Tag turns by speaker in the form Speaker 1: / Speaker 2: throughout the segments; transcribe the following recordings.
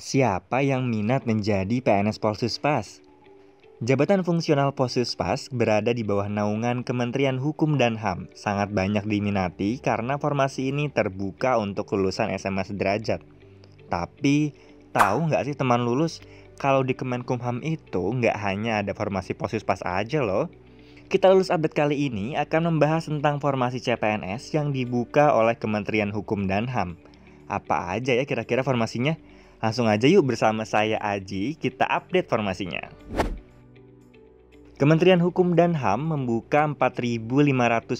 Speaker 1: Siapa yang minat menjadi PNS Polsuspas? Jabatan fungsional Polsuspas berada di bawah naungan Kementerian Hukum dan HAM. Sangat banyak diminati karena formasi ini terbuka untuk lulusan SMA sederajat. Tapi, tahu nggak sih teman lulus, kalau di Kemenkumham itu nggak hanya ada formasi Polsuspas aja loh. Kita lulus update kali ini akan membahas tentang formasi CPNS yang dibuka oleh Kementerian Hukum dan HAM. Apa aja ya kira-kira formasinya? Langsung aja yuk bersama saya Aji, kita update formasinya. Kementerian Hukum dan HAM membuka 4.598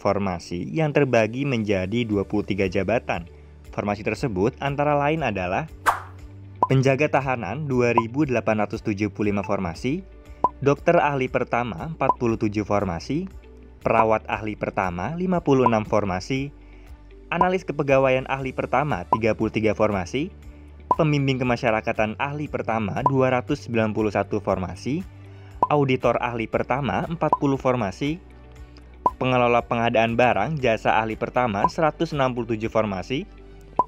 Speaker 1: formasi yang terbagi menjadi 23 jabatan. Formasi tersebut antara lain adalah Penjaga Tahanan 2.875 formasi, Dokter Ahli Pertama 47 formasi, Perawat Ahli Pertama 56 formasi, Analis Kepegawaian Ahli Pertama 33 formasi, Pembimbing Kemasyarakatan Ahli Pertama 291 formasi, Auditor Ahli Pertama 40 formasi, Pengelola Pengadaan Barang Jasa Ahli Pertama 167 formasi,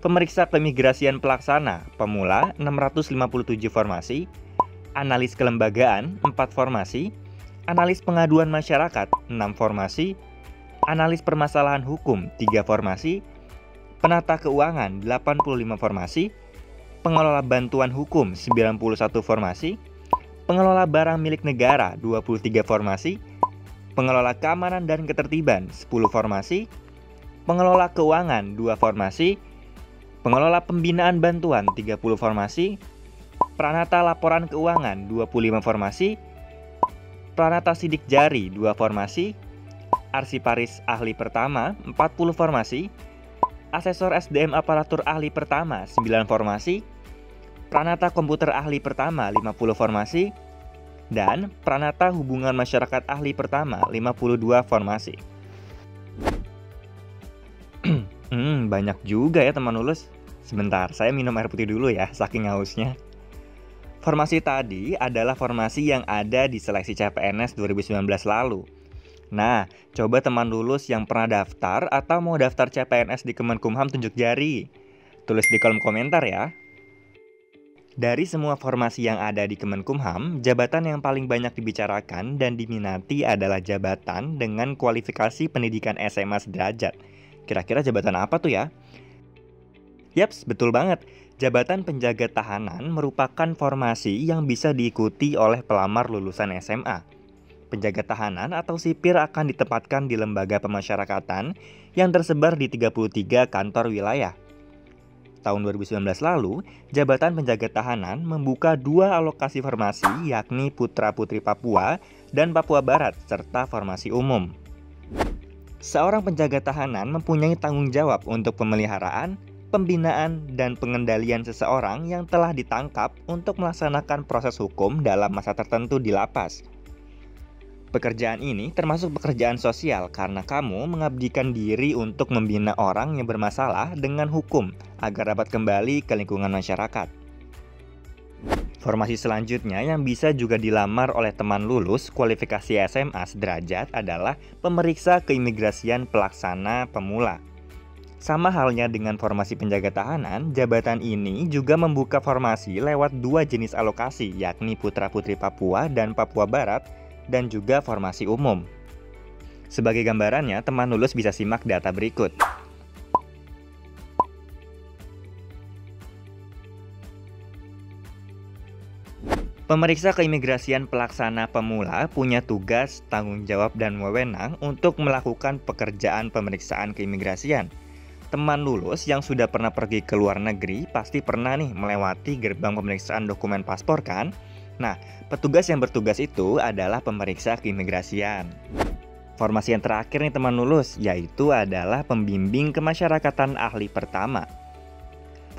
Speaker 1: Pemeriksa Keimigrasian Pelaksana Pemula 657 formasi, Analis Kelembagaan 4 formasi, Analis Pengaduan Masyarakat 6 formasi, Analis Permasalahan Hukum 3 formasi, Penata Keuangan 85 formasi, Pengelola Bantuan Hukum 91 formasi, Pengelola Barang Milik Negara 23 formasi, Pengelola Keamanan dan Ketertiban 10 formasi, Pengelola Keuangan 2 formasi, Pengelola Pembinaan Bantuan 30 formasi, Pranata Laporan Keuangan 25 formasi, Pranata Sidik Jari 2 formasi, Arsiparis Ahli Pertama 40 formasi, Asesor SDM Aparatur Ahli Pertama 9 formasi, Pranata Komputer Ahli Pertama 50 formasi, dan Pranata Hubungan Masyarakat Ahli Pertama 52 formasi. Banyak juga ya teman lulus. Sebentar, saya minum air putih dulu ya, saking hausnya. Formasi tadi adalah formasi yang ada di seleksi CPNS 2019 lalu. Nah, coba teman lulus yang pernah daftar atau mau daftar CPNS di Kemenkumham tunjuk jari. Tulis di kolom komentar ya. Dari semua formasi yang ada di Kemenkumham, jabatan yang paling banyak dibicarakan dan diminati adalah jabatan dengan kualifikasi pendidikan SMA sederajat. Kira-kira jabatan apa tuh ya? Yaps, betul banget. Jabatan Penjaga Tahanan merupakan formasi yang bisa diikuti oleh pelamar lulusan SMA. Penjaga tahanan atau sipir akan ditempatkan di lembaga pemasyarakatan yang tersebar di 33 kantor wilayah. Tahun 2019 lalu, jabatan penjaga tahanan membuka 2 alokasi formasi yakni Putra-Putri Papua dan Papua Barat serta formasi umum. Seorang penjaga tahanan mempunyai tanggung jawab untuk pemeliharaan, pembinaan, dan pengendalian seseorang yang telah ditangkap untuk melaksanakan proses hukum dalam masa tertentu di lapas. Pekerjaan ini termasuk pekerjaan sosial karena kamu mengabdikan diri untuk membina orang yang bermasalah dengan hukum agar dapat kembali ke lingkungan masyarakat. Formasi selanjutnya yang bisa juga dilamar oleh teman lulus kualifikasi SMA sederajat adalah Pemeriksa Keimigrasian Pelaksana Pemula. Sama halnya dengan formasi penjaga tahanan, jabatan ini juga membuka formasi lewat 2 jenis alokasi yakni Putra-Putri Papua dan Papua Barat, dan juga formasi umum. Sebagai gambarannya, teman lulus bisa simak data berikut. Pemeriksa Keimigrasian Pelaksana Pemula punya tugas, tanggung jawab, dan wewenang untuk melakukan pekerjaan pemeriksaan keimigrasian. Teman lulus yang sudah pernah pergi ke luar negeri pasti pernah nih melewati gerbang pemeriksaan dokumen paspor kan? Nah, petugas yang bertugas itu adalah pemeriksa keimigrasian. Formasi yang terakhir nih teman lulus, yaitu adalah Pembimbing Kemasyarakatan Ahli Pertama.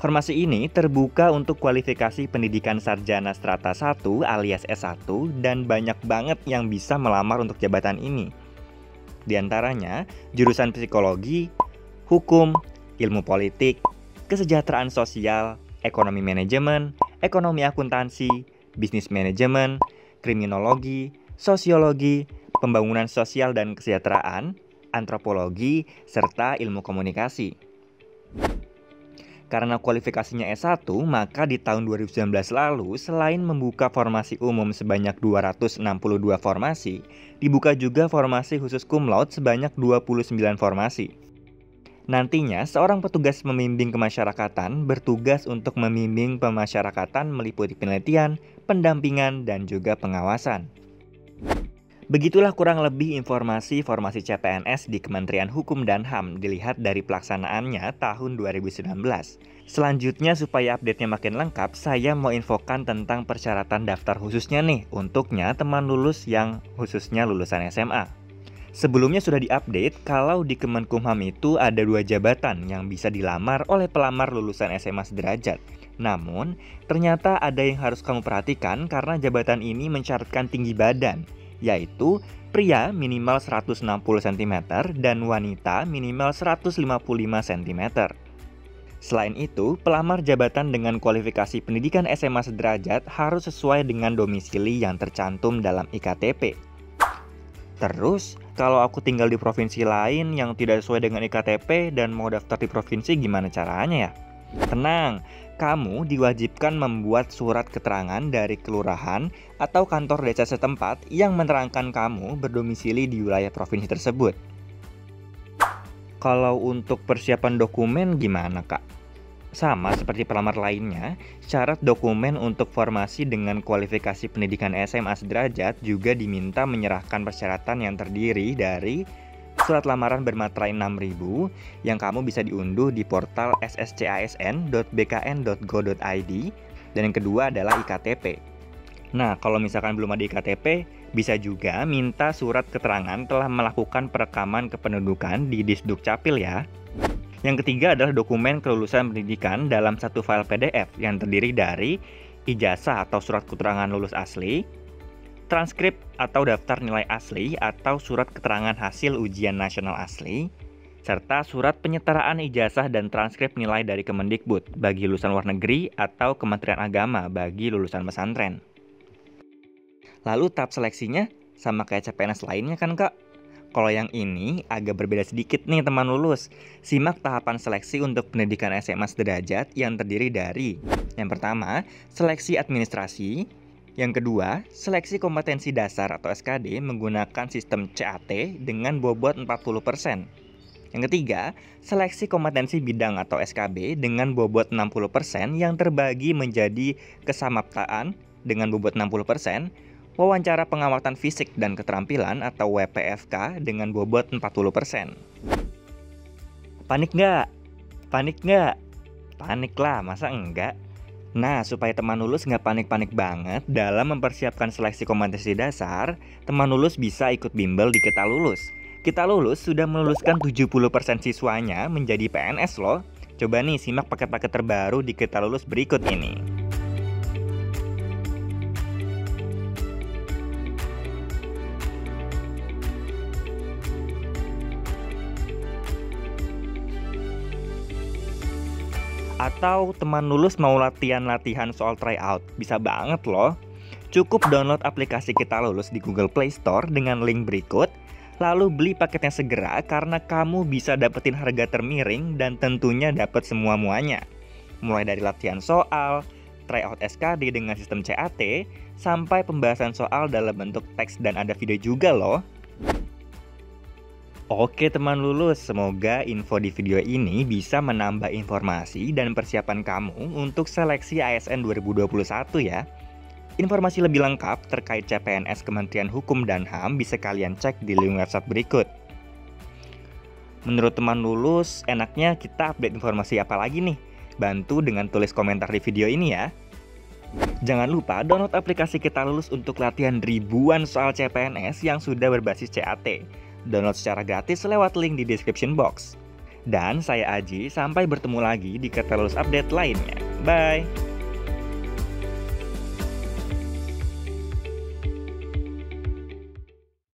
Speaker 1: Formasi ini terbuka untuk kualifikasi pendidikan sarjana strata 1 alias S1 dan banyak banget yang bisa melamar untuk jabatan ini. Di antaranya, jurusan psikologi, hukum, ilmu politik, kesejahteraan sosial, ekonomi manajemen, ekonomi akuntansi, bisnis manajemen, kriminologi, sosiologi, pembangunan sosial dan kesejahteraan, antropologi, serta ilmu komunikasi. Karena kualifikasinya S1, maka di tahun 2019 lalu, selain membuka formasi umum sebanyak 262 formasi, dibuka juga formasi khusus cum laude sebanyak 29 formasi. Nantinya, seorang petugas membimbing kemasyarakatan bertugas untuk membimbing pemasyarakatan meliputi penelitian, pendampingan, dan juga pengawasan. Begitulah kurang lebih informasi formasi CPNS di Kementerian Hukum dan HAM dilihat dari pelaksanaannya tahun 2019. Selanjutnya supaya update-nya makin lengkap, saya mau infokan tentang persyaratan daftar khususnya nih untuknya teman lulus yang khususnya lulusan SMA. Sebelumnya sudah diupdate kalau di Kemenkumham itu ada 2 jabatan yang bisa dilamar oleh pelamar lulusan SMA sederajat. Namun, ternyata ada yang harus kamu perhatikan karena jabatan ini mensyaratkan tinggi badan, yaitu pria minimal 160 cm dan wanita minimal 155 cm. Selain itu, pelamar jabatan dengan kualifikasi pendidikan SMA sederajat harus sesuai dengan domisili yang tercantum dalam IKTP. Terus, kalau aku tinggal di provinsi lain yang tidak sesuai dengan IKTP dan mau daftar di provinsi, gimana caranya ya? Tenang, kamu diwajibkan membuat surat keterangan dari kelurahan atau kantor desa setempat yang menerangkan kamu berdomisili di wilayah provinsi tersebut. Kalau untuk persiapan dokumen gimana, Kak? Sama seperti pelamar lainnya, syarat dokumen untuk formasi dengan kualifikasi pendidikan SMA sederajat juga diminta menyerahkan persyaratan yang terdiri dari surat lamaran bermaterai 6.000 yang kamu bisa diunduh di portal sscasn.bkn.go.id, dan yang kedua adalah IKTP. Nah, kalau misalkan belum ada IKTP, bisa juga minta surat keterangan telah melakukan perekaman kependudukan di Disdukcapil ya. Yang ketiga adalah dokumen kelulusan pendidikan dalam satu file PDF yang terdiri dari ijazah atau surat keterangan lulus asli, transkrip atau daftar nilai asli atau surat keterangan hasil ujian nasional asli, serta surat penyetaraan ijazah dan transkrip nilai dari Kemendikbud bagi lulusan luar negeri atau Kementerian Agama bagi lulusan pesantren. Lalu tahap seleksinya sama kayak CPNS lainnya kan, Kak? Kalau yang ini agak berbeda sedikit nih teman lulus. Simak tahapan seleksi untuk pendidikan SMA sederajat yang terdiri dari: yang pertama, seleksi administrasi; yang kedua, seleksi kompetensi dasar atau SKD menggunakan sistem CAT dengan bobot 40%. Yang ketiga, seleksi kompetensi bidang atau SKB dengan bobot 60% yang terbagi menjadi kesamaptaan dengan bobot 60%, wawancara pengamatan fisik dan keterampilan atau WPFK dengan bobot 40%. Panik nggak? Panik nggak? Panik lah, masa enggak? Nah, supaya teman lulus nggak panik-panik banget dalam mempersiapkan seleksi kompetensi dasar, teman lulus bisa ikut bimbel di Kita Lulus. Kita Lulus sudah meluluskan 70% siswanya menjadi PNS loh. Coba nih simak paket-paket terbaru di Kita Lulus berikut ini. Atau teman lulus mau latihan-latihan soal tryout, bisa banget loh. Cukup download aplikasi Kita Lulus di Google Play Store dengan link berikut, lalu beli paketnya segera karena kamu bisa dapetin harga termiring dan tentunya dapat semua-muanya. Mulai dari latihan soal, tryout SKD dengan sistem CAT, sampai pembahasan soal dalam bentuk teks dan ada video juga loh. Oke teman lulus, semoga info di video ini bisa menambah informasi dan persiapan kamu untuk seleksi ASN 2021 ya. Informasi lebih lengkap terkait CPNS Kementerian Hukum dan HAM bisa kalian cek di link website berikut. Menurut teman lulus, enaknya kita update informasi apa lagi nih? Bantu dengan tulis komentar di video ini ya. Jangan lupa download aplikasi Kita Lulus untuk latihan ribuan soal CPNS yang sudah berbasis CAT. Download secara gratis lewat link di description box. Dan saya Aji, sampai bertemu lagi di Kita Lulus update lainnya. Bye!